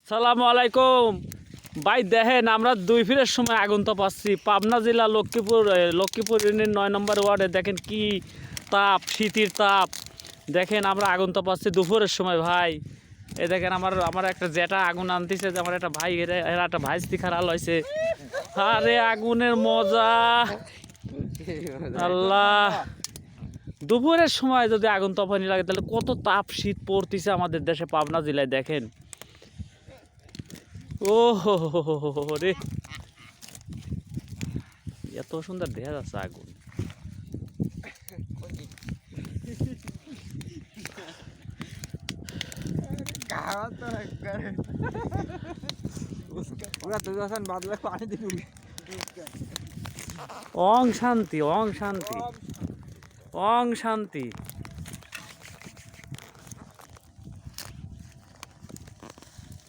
সালামু আলাইকুম ভাই। দেখেন আমরা দুই ফিরের সময় আগুন তো পাচ্ছি পাবনা জেলা লক্ষ্মীপুর ইউনিয়ন ৯ নম্বর ওয়ার্ডে। দেখেন কি তাপ, শীতের তাপ। দেখেন আমরা আগুন তো পাচ্ছি দুপুরের সময় ভাই। এই দেখেন আমার একটা জেঠা আগুন আনতেছে, যে আমার একটা ভাই এরা একটা ভাইস্তি খারাপ হয়েছে। আরে আগুনের মজা আল্লাহ। দুপুরের সময় যদি আগুন তফানি লাগে তাহলে কত তাপ শীত পড়তেছে আমাদের দেশে পাবনা জেলায়। দেখেন ও হো রে, এত সুন্দর দেখা যাচ্ছে আগুন। ওং শান্তি, ওং শান্তি, ওং শান্তি।